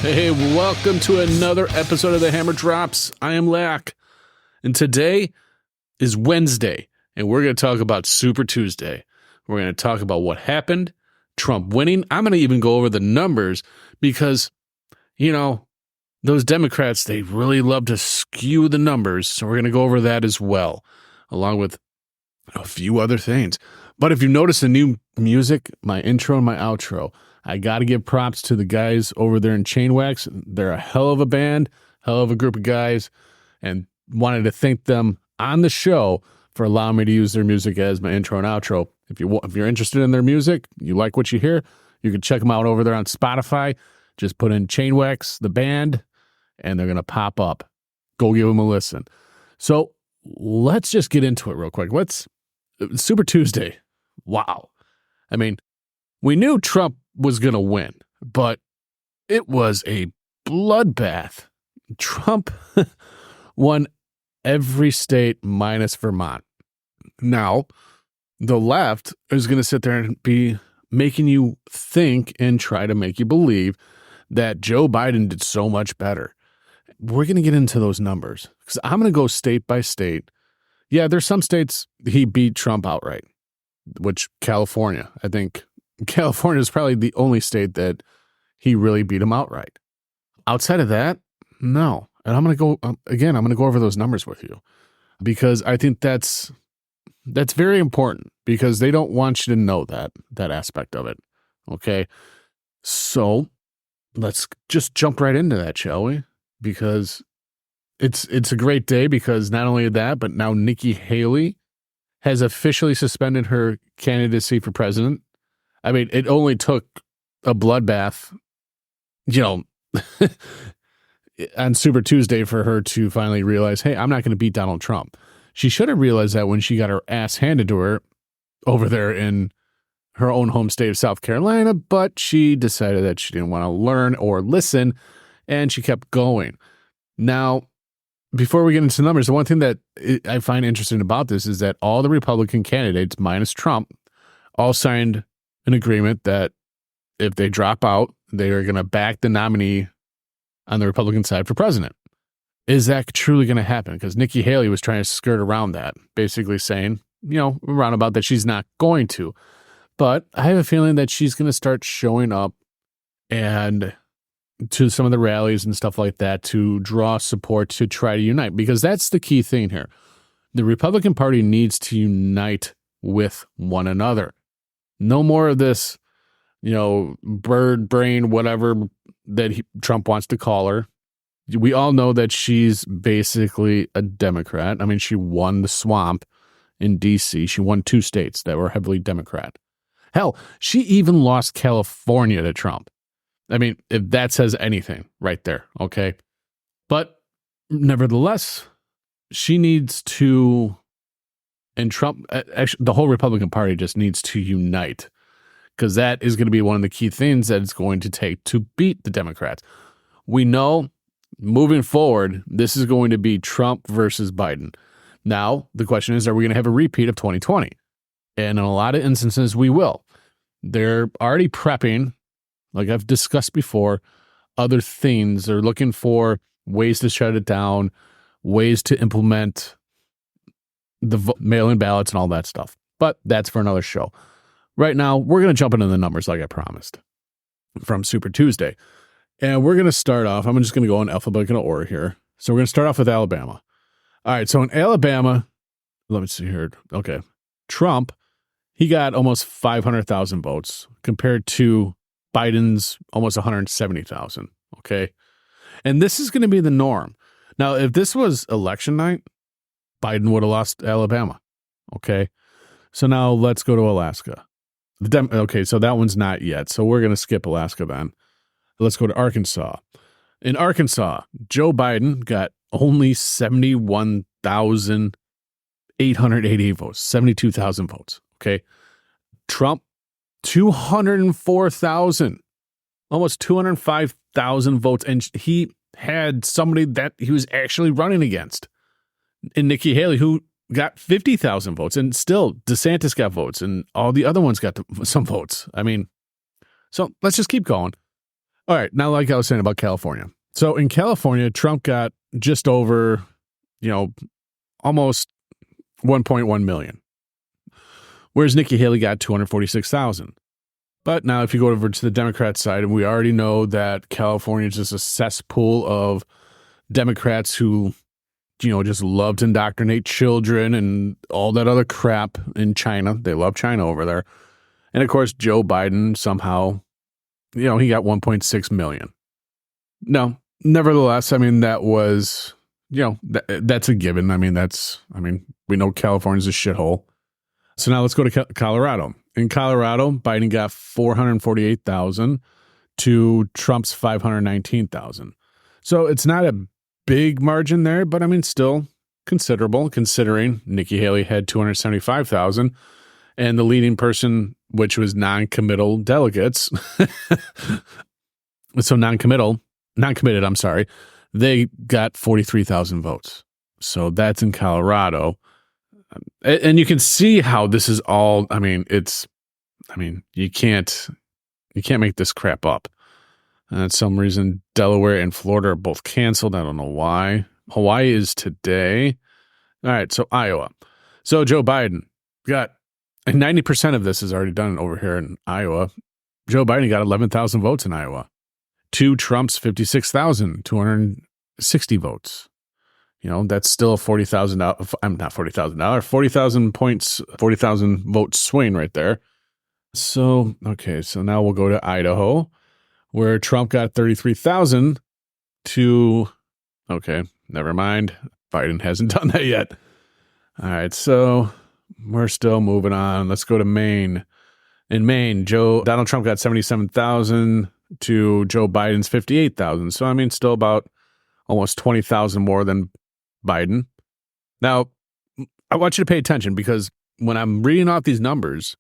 Hey, welcome to another episode of the Hammer Drops. I am Laoch, and today is Wednesday, and we're going to talk about Super Tuesday. We're going to talk about what happened, Trump winning. I'm going to even go over the numbers because, you know, those Democrats, they really love to skew the numbers, so we're going to go over that as well, along with a few other things. But if you notice the new music, my intro and my outro, I got to give props to the guys over there in Chainwax. They're a hell of a band, hell of a group of guys, and wanted to thank them on the show for allowing me to use their music as my intro and outro. If you're interested in their music, you like what you hear, you can check them out over there on Spotify. Just put in Chainwax, the band, and they're going to pop up. Go give them a listen. So let's just get into it real quick. Super Tuesday. Wow. I mean, we knew Trump was going to win, but it was a bloodbath. Trump won every state minus Vermont. Now, the left is going to sit there and be making you think and try to make you believe that Joe Biden did so much better. We're going to get into those numbers because I'm going to go state by state. Yeah, there's some states he beat Trump outright, which California, I think California is probably the only state that he really beat him outright. Outside of that, no. And I'm going to go, again, I'm going to go over those numbers with you because I think that's very important because they don't want you to know that aspect of it. Okay. So let's just jump right into that, shall we? Because it's a great day because not only that, but now Nikki Haley has officially suspended her candidacy for president. I mean, it only took a bloodbath, on Super Tuesday for her to finally realize, hey, I'm not going to beat Donald Trump. She should have realized that when she got her ass handed to her over there in her own home state of South Carolina, but she decided that she didn't want to learn or listen, and she kept going. Now, before we get into numbers, the one thing that I find interesting about this is that all the Republican candidates, minus Trump, all signed an agreement that if they drop out, they are going to back the nominee on the Republican side for president. Is that truly going to happen? Because Nikki Haley was trying to skirt around that, basically saying, roundabout that she's not going to. But I have a feeling that she's going to start showing up and to some of the rallies and stuff like that to draw support to try to unite, because that's the key thing here. The Republican Party needs to unite with one another. No more of this, bird brain, whatever that Trump wants to call her. We all know that she's basically a Democrat. I mean, she won the swamp in D.C. She won 2 states that were heavily Democrat. Hell, she even lost California to Trump. I mean, if that says anything right there, okay? But nevertheless, she needs to, and Trump, actually, the whole Republican Party just needs to unite, because that is going to be one of the key things that it's going to take to beat the Democrats. We know moving forward, this is going to be Trump versus Biden. Now, the question is, are we going to have a repeat of 2020? And in a lot of instances, we will. They're already prepping, like I've discussed before, other things. They're looking for ways to shut it down, ways to implement the mail-in ballots and all that stuff. But that's for another show. Right now, we're going to jump into the numbers like I promised from Super Tuesday. And we're going to start off, I'm just going to go in alphabetical order here. So we're going to start off with Alabama. All right, so in Alabama, let me see here. Okay, Trump, he got almost 500,000 votes compared to Biden's almost 170,000, okay? And this is going to be the norm. Now, if this was election night, Biden would have lost Alabama, okay? So now let's go to Alaska. Okay, so that one's not yet, so we're going to skip Alaska then. Let's go to Arkansas. In Arkansas, Joe Biden got only 71,888 votes, 72,000 votes, okay? Trump, 204,000, almost 205,000 votes, and he had somebody that he was actually running against in Nikki Haley, who got 50,000 votes, and still DeSantis got votes, and all the other ones got some votes. I mean, so let's just keep going. All right. Now, like I was saying about California. So in California, Trump got just over, almost 1.1 million, whereas Nikki Haley got 246,000. But now if you go over to the Democrat side, and we already know that California is just a cesspool of Democrats who, just love to indoctrinate children and all that other crap in China. They love China over there. And of course, Joe Biden somehow, he got 1.6 million. No, nevertheless, that was, that's a given. We know California's a shithole. So now let's go to Colorado. In Colorado, Biden got 448,000 to Trump's 519,000. So it's not a big margin there, but still considerable considering Nikki Haley had 275,000 and the leading person, which was non-committal delegates. So non-committed, I'm sorry, they got 43,000 votes. So that's in Colorado. And you can see how this is all, you can't make this crap up. For some reason, Delaware and Florida are both canceled. I don't know why. Hawaii is today. All right, so Iowa. So Joe Biden got, and 90% of this is already done over here in Iowa. Joe Biden got 11,000 votes in Iowa. To Trump's 56,260 votes. That's still a $40,000 points, 40,000 vote swing right there. So, okay, so now we'll go to Idaho, where Trump got 33,000 to, okay, never mind. Biden hasn't done that yet. All right, so we're still moving on. Let's go to Maine. In Maine, Donald Trump got 77,000 to Joe Biden's 58,000. So, still about almost 20,000 more than Biden. Now, I want you to pay attention because when I'm reading off these numbers,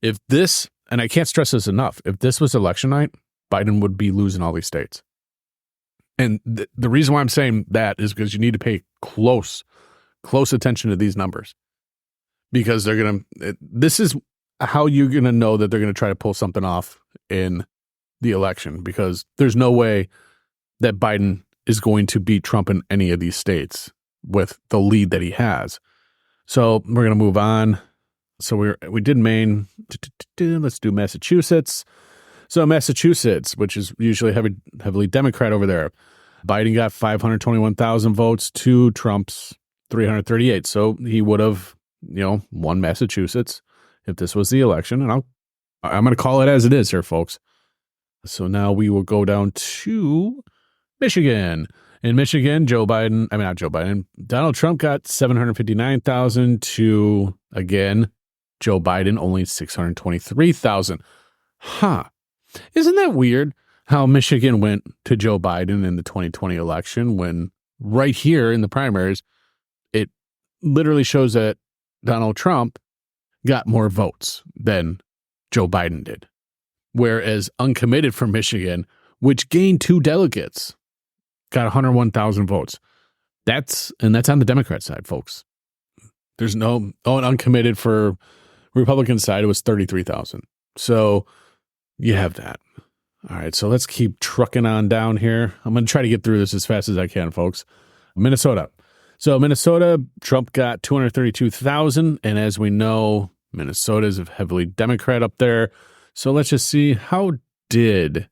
if this, and I can't stress this enough, if this was election night, Biden would be losing all these states. And the reason why I'm saying that is because you need to pay close attention to these numbers. Because this is how you're going to know that they're going to try to pull something off in the election, because there's no way that Biden is going to beat Trump in any of these states with the lead that he has. So we're going to move on. So we did Maine. Let's do Massachusetts. So Massachusetts, which is usually heavily Democrat over there, Biden got 521,000 votes to Trump's 338. So he would have, won Massachusetts if this was the election. And I'm going to call it as it is here, folks. So now we will go down to Michigan. In Michigan, Donald Trump got 759,000 to, again, Joe Biden, only 623,000. Huh. Isn't that weird how Michigan went to Joe Biden in the 2020 election when right here in the primaries, it literally shows that Donald Trump got more votes than Joe Biden did. Whereas uncommitted for Michigan, which gained 2 delegates, got 101,000 votes. That's on the Democrat side, folks. There's and uncommitted for Republican side, it was 33,000. So you have that. All right, so let's keep trucking on down here. I'm going to try to get through this as fast as I can, folks. Minnesota. So Minnesota, Trump got 232,000. And as we know, Minnesota is heavily Democrat up there. So let's just see, how did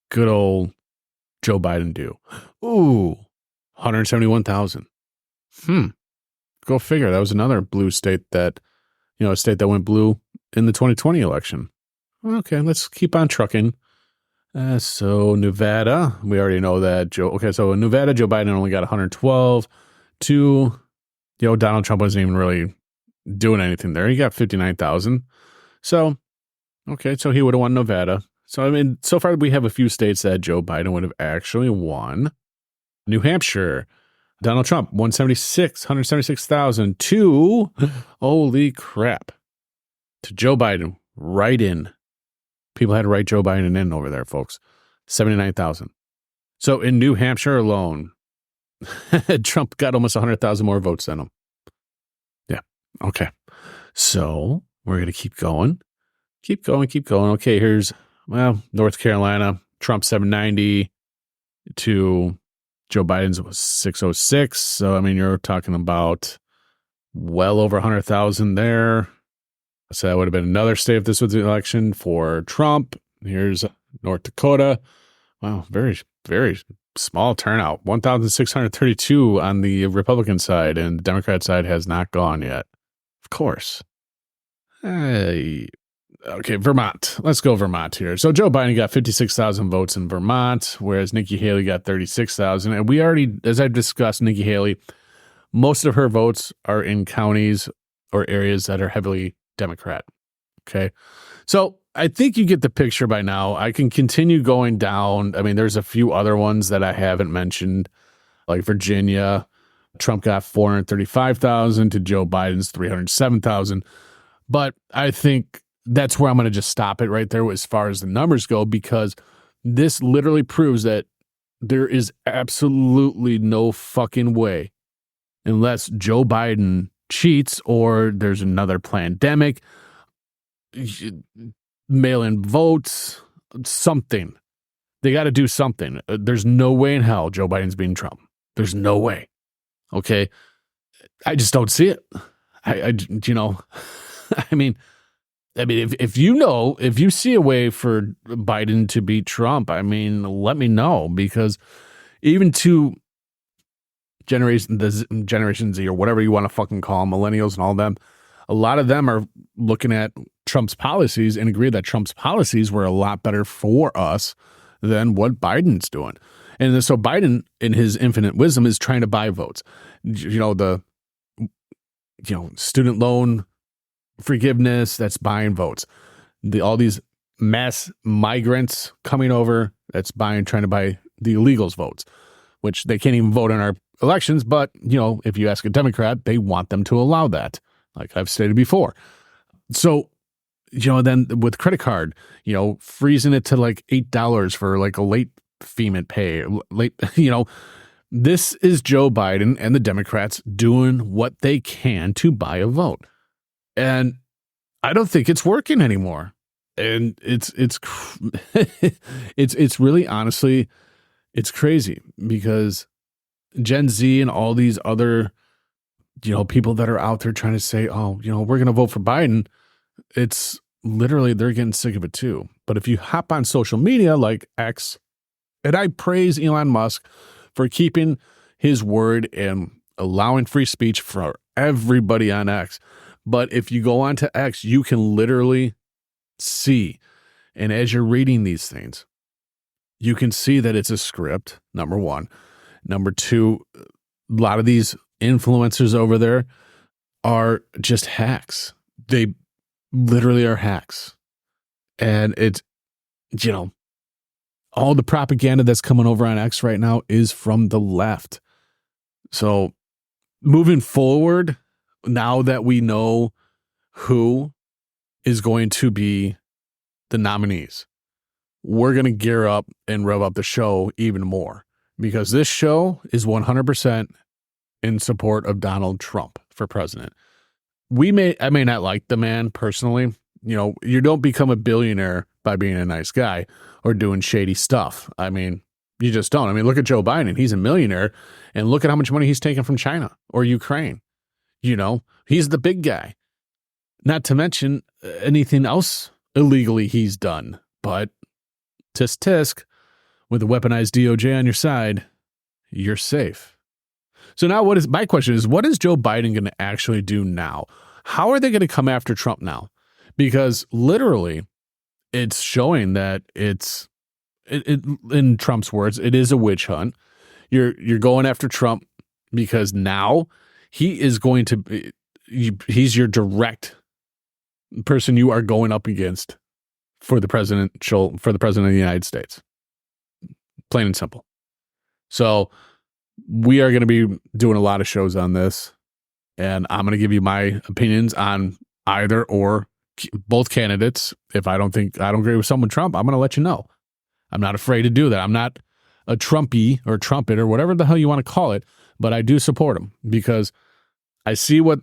good old Joe Biden do? Ooh, 171,000. Go figure. That was another blue state that, a state that went blue in the 2020 election. Okay, let's keep on trucking. So Nevada, we already know that so in Nevada, Joe Biden only got 112 to, Donald Trump wasn't even really doing anything there. He got 59,000. So, okay, so he would have won Nevada. So, so far we have a few states that Joe Biden would have actually won. New Hampshire, Donald Trump, 176,000 to, holy crap, to Joe Biden, right in. People had to write Joe Biden in over there, folks. 79,000. So in New Hampshire alone, Trump got almost 100,000 more votes than him. Yeah. Okay. So we're going to keep going. Okay, here's, North Carolina. Trump 790 to Joe Biden's was 606. So, I mean, you're talking about well over 100,000 there. So that would have been another state if this was the election for Trump. Here's North Dakota. Wow, very, very small turnout. 1,632 on the Republican side, and the Democrat side has not gone yet. Of course. Okay, Vermont. Let's go Vermont here. So Joe Biden got 56,000 votes in Vermont, whereas Nikki Haley got 36,000. And we already, as I've discussed, Nikki Haley, most of her votes are in counties or areas that are heavily Democrat. Okay. So I think you get the picture by now. I can continue going down. I mean, there's a few other ones that I haven't mentioned, like Virginia. Trump got 435,000 to Joe Biden's 307,000. But I think that's where I'm going to just stop it right there as far as the numbers go, because this literally proves that there is absolutely no fucking way, unless Joe Biden cheats or there's another pandemic, mail-in votes, something. They got to do something. There's no way in hell Joe Biden's beating Trump. There's no way. Okay. I just don't see it. I mean, if you see a way for Biden to beat Trump, I mean, let me know, because even to Generation Z or whatever you want to fucking call them, millennials and all them, a lot of them are looking at Trump's policies and agree that Trump's policies were a lot better for us than what Biden's doing. And so Biden, in his infinite wisdom, is trying to buy votes. The student loan forgiveness, that's buying votes. All these mass migrants coming over, that's trying to buy the illegals votes, which they can't even vote in our elections. But, if you ask a Democrat, they want them to allow that, like I've stated before. So, then with credit card, freezing it to like $8 for like a late payment pay, this is Joe Biden and the Democrats doing what they can to buy a vote. And I don't think it's working anymore. And it's really, honestly, it's crazy, because Gen Z and all these other, people that are out there trying to say, oh, we're going to vote for Biden. It's literally, they're getting sick of it too. But if you hop on social media like X, and I praise Elon Musk for keeping his word and allowing free speech for everybody on X. But if you go onto X, you can literally see, and as you're reading these things, you can see that it's a script, number one. Number two, a lot of these influencers over there are just hacks. They literally are hacks. And it's, all the propaganda that's coming over on X right now is from the left. So moving forward, now that we know who is going to be the nominees, we're going to gear up and rev up the show even more, because this show is 100% in support of Donald Trump for president. I may not like the man personally. You don't become a billionaire by being a nice guy or doing shady stuff. I mean, you just don't. I mean, look at Joe Biden. He's a millionaire, and look at how much money he's taken from China or Ukraine. He's the big guy. Not to mention anything else illegally he's done. But tisk tisk, with a weaponized DOJ on your side, you're safe. So now my question is, what is Joe Biden going to actually do now? How are they going to come after Trump now? Because literally, it's showing that it's, in Trump's words, it is a witch hunt. You're going after Trump because now he is going to be, he's your direct person you are going up against for the president of the United States. Plain and simple. So we are going to be doing a lot of shows on this, and I'm going to give you my opinions on either or both candidates. If I don't agree with someone Trump, I'm going to let you know. I'm not afraid to do that. I'm not a Trumpy or trumpet or whatever the hell you want to call it, but I do support them because I see what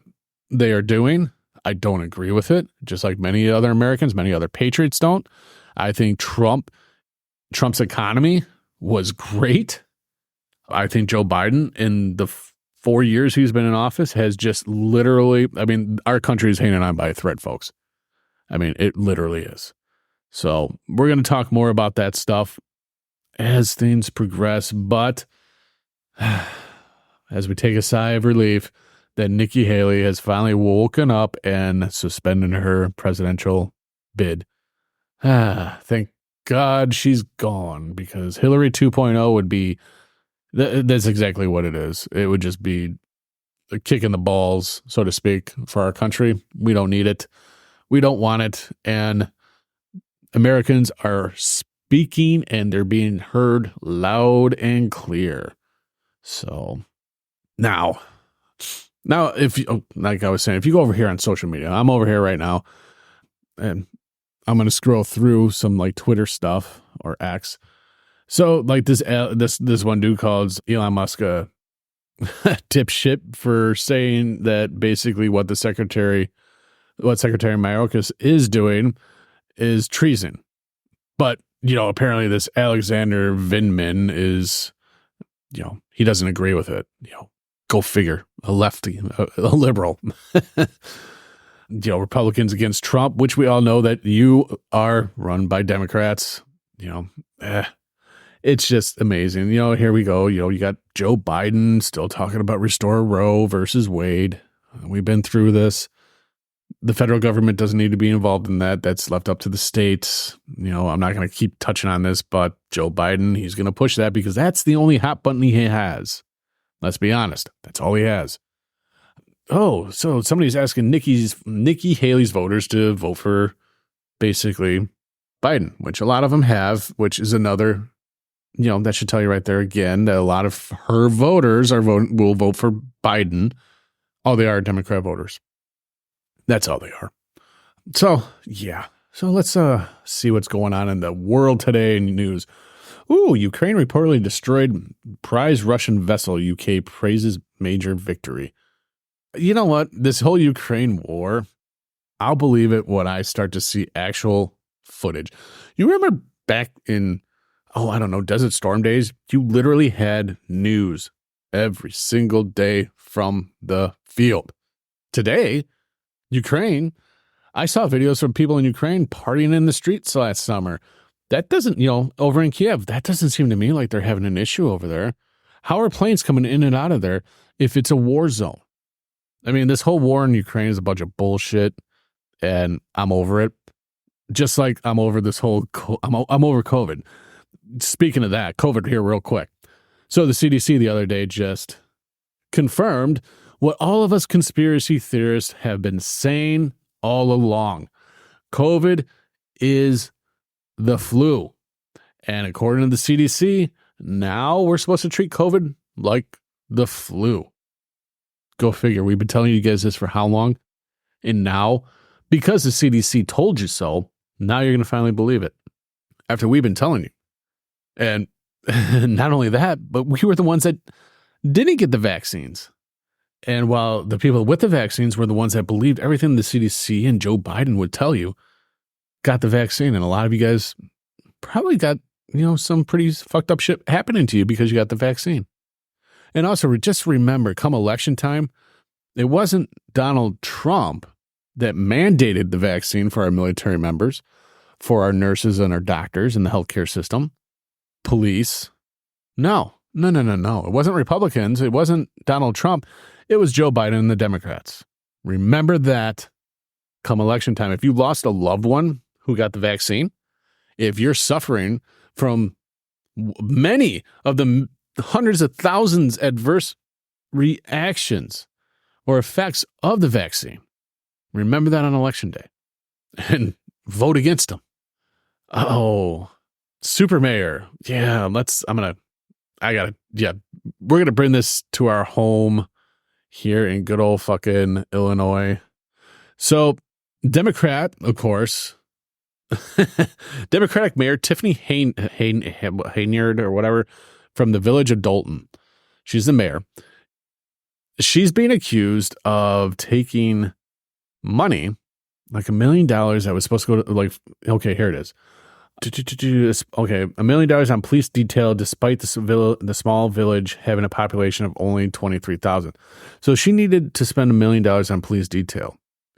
they are doing. I don't agree with it, just like many other Americans, many other patriots don't. I think Trump Trump's economy was great. I think Joe Biden, in the 4 years he's been in office, has just literally, I mean, our country is hanging on by a thread, folks. I mean, it literally is. So we're going to talk more about that stuff as things progress. But as we take a sigh of relief that Nikki Haley has finally woken up and suspended her presidential bid. Thank God she's gone, because Hillary 2.0 would be, that's exactly what it is. It would just be a kick in the balls, so to speak, for our country. We don't need it. We don't want it. And Americans are speaking, and they're being heard loud and clear. So now, if you, like I was saying, if you go over here on social media, I'm over here right now, and I'm going to scroll through some like Twitter stuff or X. So like this one dude called Elon Musk a dipshit for saying that basically what Secretary Mayorkas is doing is treason. But, apparently this Alexander Vindman is, he doesn't agree with it. Go figure. A lefty, a liberal. Republicans against Trump, which we all know that you are run by Democrats. It's just amazing. Here we go. You got Joe Biden still talking about restore Roe versus Wade. We've been through this. The federal government doesn't need to be involved in that. That's left up to the states. I'm not going to keep touching on this, but Joe Biden, he's going to push that because that's the only hot button he has. Let's be honest. That's all he has. Oh, so somebody's asking Nikki Haley's voters to vote for basically Biden, which a lot of them have, which is another, that should tell you right there again that a lot of her voters will vote for Biden. Oh, they are Democrat voters. That's all they are. So, yeah. So let's see what's going on in the world today in news. Ooh, Ukraine reportedly destroyed prize Russian vessel. UK praises major victory. You know what? This whole Ukraine war, I'll believe it when I start to see actual footage. You remember back in, Desert Storm days? You literally had news every single day from the field. Today, Ukraine, I saw videos from people in Ukraine partying in the streets last summer. That doesn't, over in Kiev, that doesn't seem to me like they're having an issue over there. How are planes coming in and out of there if it's a war zone? I mean, this whole war in Ukraine is a bunch of bullshit, and I'm over it. Just like I'm over this whole, I'm over COVID. Speaking of that, COVID here real quick. So the CDC the other day just confirmed what all of us conspiracy theorists have been saying all along. COVID is the flu. And according to the CDC, now we're supposed to treat COVID like the flu. Go figure. We've been telling you guys this for how long? And now, because the CDC told you so, now you're going to finally believe it. After we've been telling you. And not only that, but we were the ones that didn't get the vaccines. And while the people with the vaccines were the ones that believed everything the CDC and Joe Biden would tell you, got the vaccine. And a lot of you guys probably got, some pretty fucked up shit happening to you because you got the vaccine. And also, just remember, come election time, it wasn't Donald Trump that mandated the vaccine for our military members, for our nurses and our doctors in the healthcare system, police. No. It wasn't Republicans. It wasn't Donald Trump. It was Joe Biden and the Democrats. Remember that come election time. If you lost a loved one who got the vaccine, if you're suffering from many of the hundreds of thousands adverse reactions or effects of the vaccine, remember that on election day and vote against them. Oh, super mayor. Yeah, we're going to bring this to our home here in good old fucking Illinois. So Democrat, of course, Democratic Mayor Tiffany Haynyard or whatever from the village of Dalton. She's the mayor. She's being accused of taking money, like $1 million that was supposed to go to, here it is, Okay, $1 million on police detail despite the small village having a population of only 23,000. So she needed to spend $1 million on police detail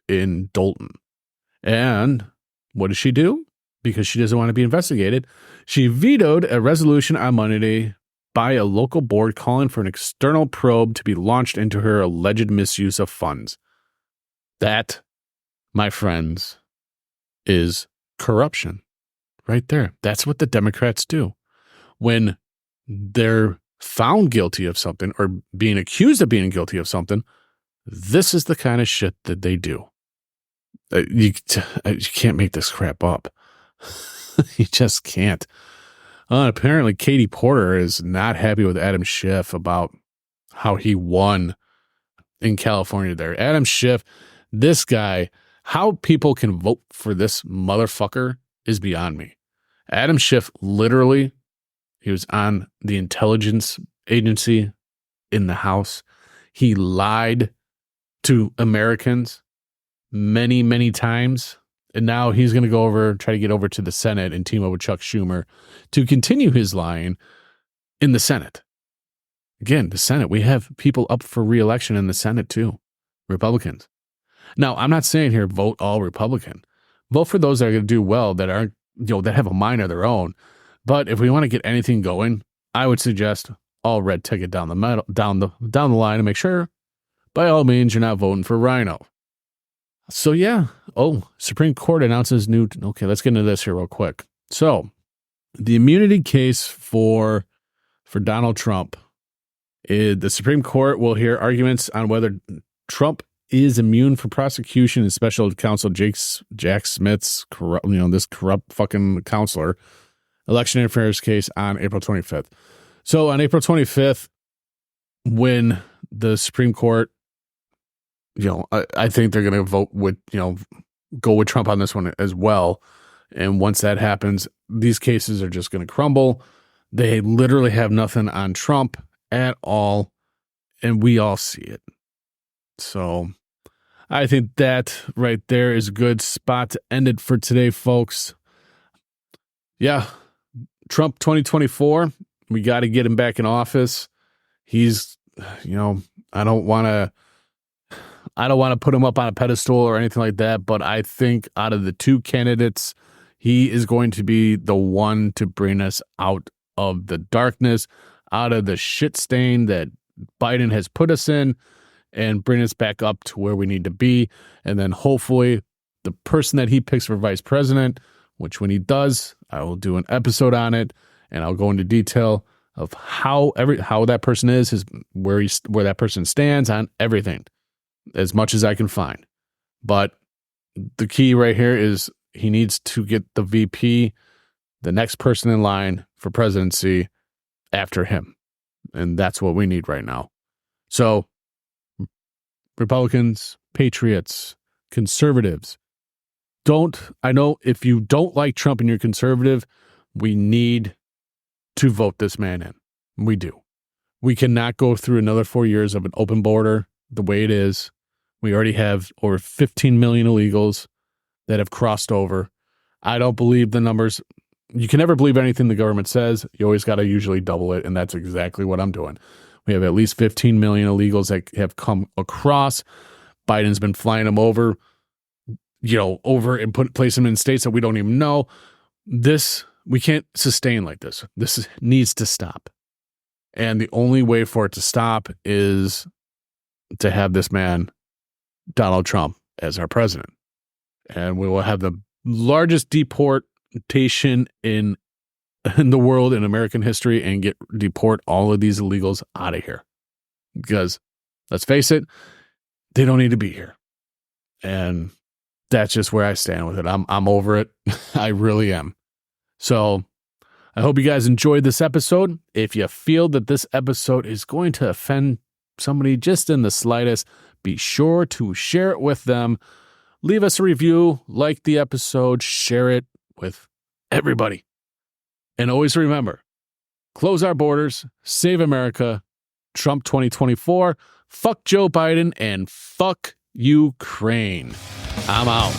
in Dalton. And what did she do? Because she doesn't want to be investigated, she vetoed a resolution on Monday by a local board calling for an external probe to be launched into her alleged misuse of funds. That, my friends, is corruption. Right there. That's what the Democrats do. When they're found guilty of something or being accused of being guilty of something, this is the kind of shit that they do. You can't make this crap up. You just can't. Apparently, Katie Porter is not happy with Adam Schiff about how he won in California there. Adam Schiff, this guy, how people can vote for this motherfucker is beyond me. Adam Schiff, literally, he was on the intelligence agency in the House. He lied to Americans many, many times. And now he's going to try to get over to the Senate and team up with Chuck Schumer to continue his lying in the Senate. Again, the Senate, we have people up for re-election in the Senate too, Republicans. Now, I'm not saying here, vote all Republican. Vote for those that are going to do well, that aren't, that have a mind of their own. But if we want to get anything going, I would suggest all red ticket down the line and make sure, by all means, you're not voting for Rhino. So yeah. Supreme Court announces new. Okay, let's get into this here real quick. So, the immunity case for Donald Trump. The Supreme Court will hear arguments on whether Trump is immune for prosecution in special counsel Jack Smith's this corrupt fucking counselor election interference case on April 25th. So on April 25th, when the Supreme Court, I think they're going to vote with, go with Trump on this one as well. And once that happens, these cases are just going to crumble. They literally have nothing on Trump at all. And we all see it. So I think that right there is a good spot to end it for today, folks. Yeah. Trump 2024. We got to get him back in office. He's, I don't want to put him up on a pedestal or anything like that, but I think out of the two candidates, he is going to be the one to bring us out of the darkness, out of the shit stain that Biden has put us in, and bring us back up to where we need to be. And then hopefully the person that he picks for vice president, which when he does, I will do an episode on it, and I'll go into detail of how that person is, where that person stands on everything, as much as I can find. But the key right here is he needs to get the VP, the next person in line for presidency, after him. And that's what we need right now. So Republicans, patriots, conservatives, I know if you don't like Trump and you're conservative, we need to vote this man in. We do. We cannot go through another 4 years of an open border the way it is. We already have over 15 million illegals that have crossed over. I don't believe the numbers. You can never believe anything the government says. You always got to usually double it, and that's exactly what I'm doing. We have at least 15 million illegals that have come across. Biden's been flying them over and place them in states that we don't even know. We can't sustain like this. This needs to stop. And the only way for it to stop is to have this man, Donald Trump, as our president. And we will have the largest deportation in the world, in American history, and deport all of these illegals out of here. Because, let's face it, they don't need to be here. And that's just where I stand with it. I'm over it. I really am. So I hope you guys enjoyed this episode. If you feel that this episode is going to offend somebody just in the slightest, be sure to share it with them. Leave us a review, like the episode, share it with everybody. And always remember, close our borders, save America, Trump 2024, fuck Joe Biden, and fuck Ukraine. I'm out.